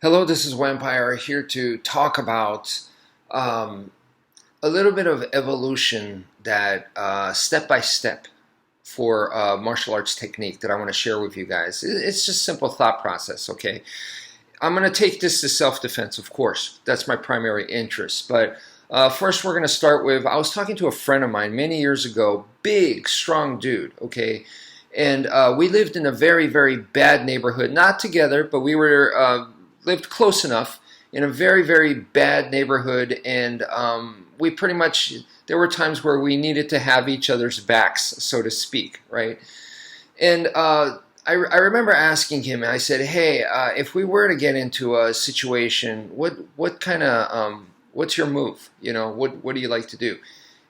Hello, this is Wmpyr here to talk about a little bit of evolution that step by step for martial arts technique that I want to share with you guys. It's just simple thought process, okay? I'm going to take this to self-defense, of course. That's my primary interest. But first we're going to start with, I was talking to a friend of mine many years ago, big, strong dude, okay? And we lived in a very, very bad neighborhood. Not together, but we were lived close enough in a very, very bad neighborhood. And we pretty much, there were times where we needed to have each other's backs, so to speak, right? And I remember asking him, and I said, "Hey, if we were to get into a situation, what kind of what's your move? You know, what do you like to do?"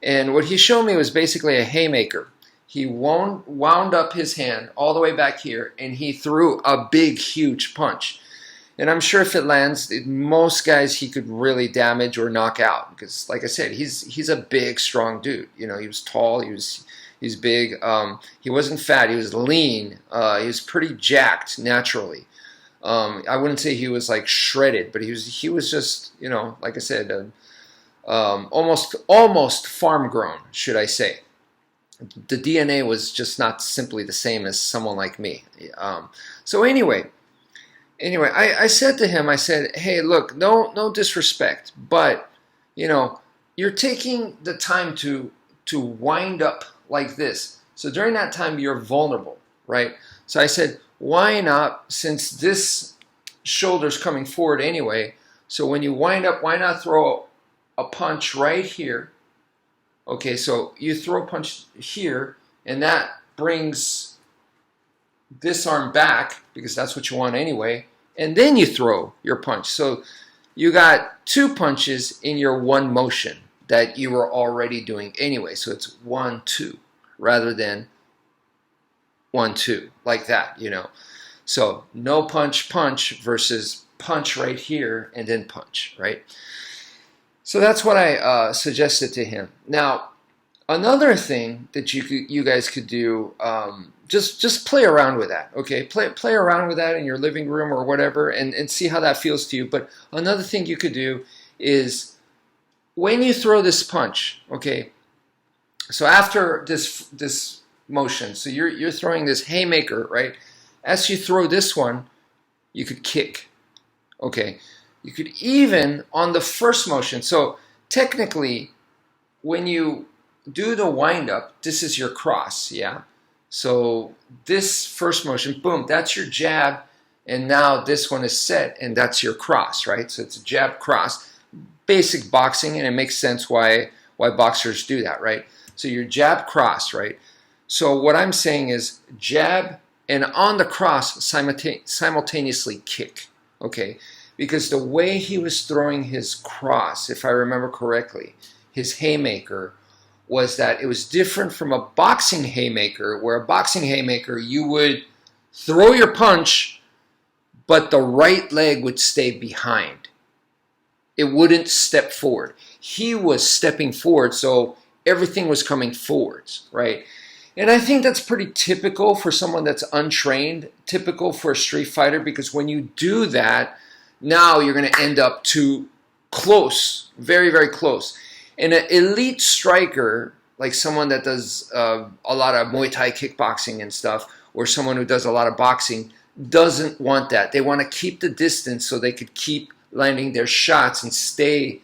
And what he showed me was basically a haymaker. He wound up his hand all the way back here, and he threw a big, huge punch. And I'm sure if it lands, most guys he could really damage or knock out because, like I said, he's a big, strong dude. You know, he was tall, he's big. He wasn't fat, he was lean. He was pretty jacked naturally. I wouldn't say he was like shredded, but he was just, you know, like I said, almost farm grown, should I say. The DNA was just not simply the same as someone like me. So anyway, I said to him, I said, "Hey, look, no disrespect, but you know, you're taking the time to wind up like this. So during that time, you're vulnerable, right?" So I said, "Why not? Since this shoulder's coming forward anyway, so when you wind up, why not throw a punch right here?" Okay, so you throw a punch here, and that brings this arm back because that's what you want anyway, and then you throw your punch. So you got two punches in your one motion that you were already doing anyway. So it's 1-2 rather than 1-2 like that, you know. So no punch punch versus punch right here and then punch, right? So that's what I suggested to him. Now, another thing that you guys could do, just play around with that, okay? Play around with that in your living room or whatever, and see how that feels to you. But another thing you could do is when you throw this punch, okay? So after this motion, so you're throwing this haymaker, right? As you throw this one, you could kick, okay? You could even on the first motion. So technically, when you do the wind up, this is your cross, yeah? So this first motion, boom, that's your jab, and now this one is set, and that's your cross, right? So it's a jab cross, basic boxing, and it makes sense why boxers do that, right? So your jab cross, right? So what I'm saying is jab and on the cross simultaneously kick, okay? Because the way he was throwing his cross, if I remember correctly, his haymaker, was that it was different from a boxing haymaker, where a boxing haymaker, you would throw your punch, but the right leg would stay behind. It wouldn't step forward. He was stepping forward, so everything was coming forwards, right? And I think that's pretty typical for someone that's untrained, typical for a street fighter, because when you do that, now you're going to end up too close, very, very close. And an elite striker, like someone that does a lot of Muay Thai kickboxing and stuff, or someone who does a lot of boxing, doesn't want that. They want to keep the distance so they could keep landing their shots and stay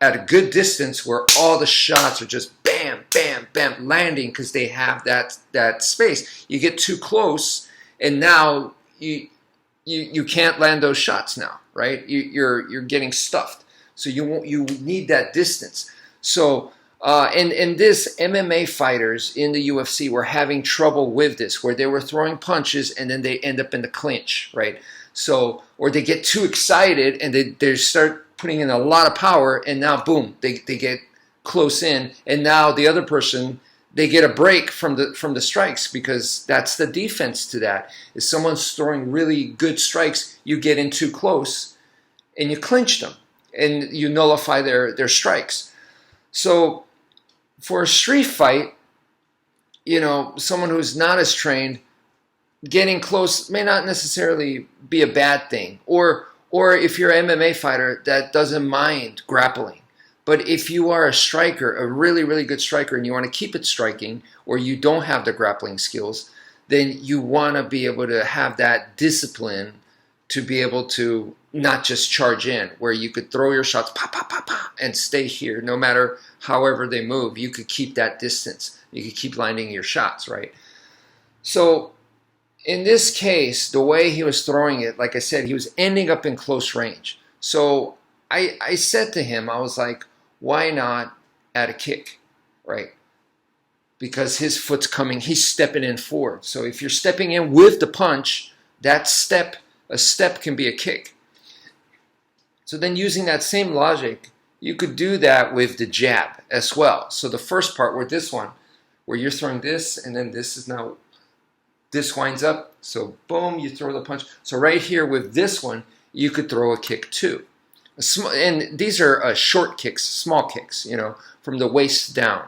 at a good distance where all the shots are just bam, bam, bam, landing because they have that space. You get too close, and now you can't land those shots now, right? You're getting stuffed. So you need that distance. So and this MMA fighters in the UFC were having trouble with this, where they were throwing punches and then they end up in the clinch, right? So, or they get too excited and they start putting in a lot of power, and now boom, they get close in, and now the other person, they get a break from the strikes, because that's the defense to that. If someone's throwing really good strikes, you get in too close and you clinch them and you nullify their strikes. So for a street fight, you know, someone who's not as trained, getting close may not necessarily be a bad thing. Or Or if you're an MMA fighter that doesn't mind grappling. But if you are a striker, a really, really good striker, and you want to keep it striking, or you don't have the grappling skills, then you want to be able to have that discipline to be able to not just charge in, where you could throw your shots, pop, pop, pop, pop, and stay here. No matter however they move, you could keep that distance. You could keep landing your shots, right? So in this case, the way he was throwing it, like I said, he was ending up in close range. So I said to him, I was like, why not add a kick, right? Because his foot's coming, he's stepping in forward. So if you're stepping in with the punch, that step, a step can be a kick. So then using that same logic, you could do that with the jab as well. So the first part, where this one, where you're throwing this, and then this is now, this winds up, so boom, you throw the punch. So right here with this one, you could throw a kick too. And these are short kicks, small kicks, you know, from the waist down.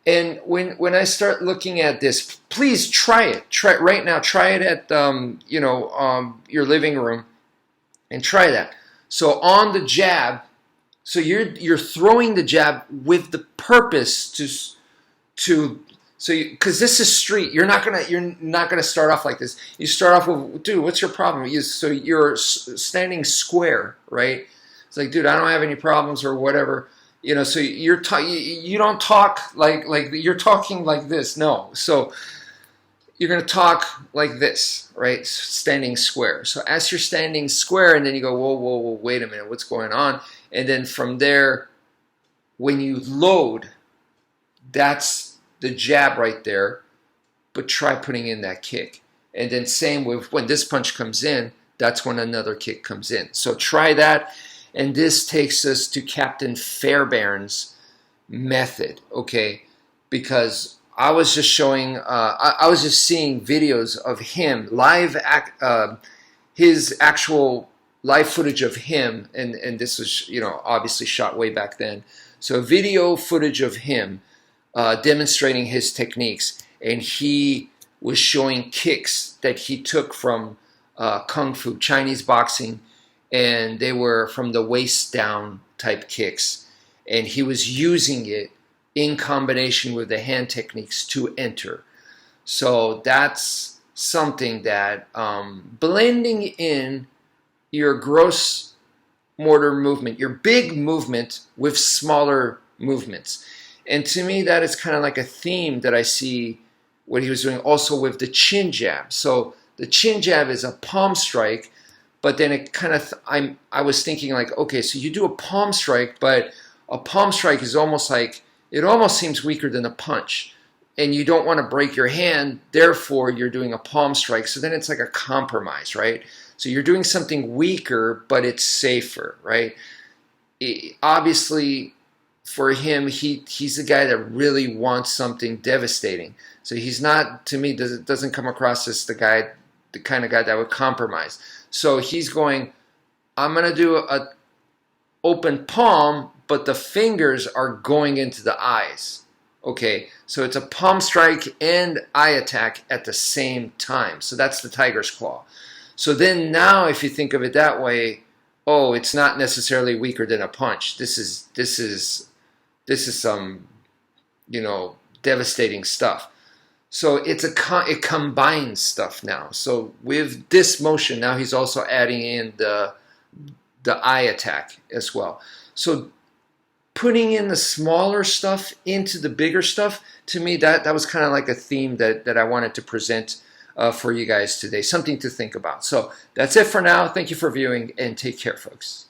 And when I start looking at this, please try it. Try it right now. Try it at your living room, and try that. So on the jab, so you're throwing the jab with the purpose because this is street. You're not gonna start off like this. You start off with, dude, what's your problem? So you're standing square, right? It's like, dude, I don't have any problems or whatever. You know, so you don't talk like you're talking like this. No, so you're gonna talk like this, right? Standing square. So as you're standing square, and then you go, whoa, whoa, whoa, wait a minute, what's going on? And then from there, when you load, that's the jab right there. But try putting in that kick. And then same with when this punch comes in, that's when another kick comes in. So try that. And this takes us to Captain Fairbairn's method, okay? Because I was just showing, I was just seeing videos of him, his actual live footage of him, and this was, you know, obviously shot way back then. So video footage of him demonstrating his techniques, and he was showing kicks that he took from Kung Fu, Chinese boxing, and they were from the waist down type kicks, and he was using it in combination with the hand techniques to enter. So that's something that blending in your gross motor movement, your big movement with smaller movements. And to me, that is kind of like a theme that I see what he was doing also with the chin jab. So the chin jab is a palm strike, but then it kind of, I was thinking like, okay, so you do a palm strike, but a palm strike is almost like, it almost seems weaker than a punch. And you don't want to break your hand, therefore you're doing a palm strike. So then it's like a compromise, right? So you're doing something weaker, but it's safer, right? Obviously, for him, he's the guy that really wants something devastating. So he's not, to me, doesn't come across as the kind of guy that would compromise. So he's going, I'm going to do a open palm, but the fingers are going into the eyes. Okay, so it's a palm strike and eye attack at the same time. So that's the tiger's claw. So then now, if you think of it that way, oh, it's not necessarily weaker than a punch. This is some, you know, devastating stuff. So it combines stuff now. So with this motion, now he's also adding in the eye attack as well. So putting in the smaller stuff into the bigger stuff, to me, that was kind of like a theme that I wanted to present for you guys today. Something to think about. So that's it for now. Thank you for viewing, and take care, folks.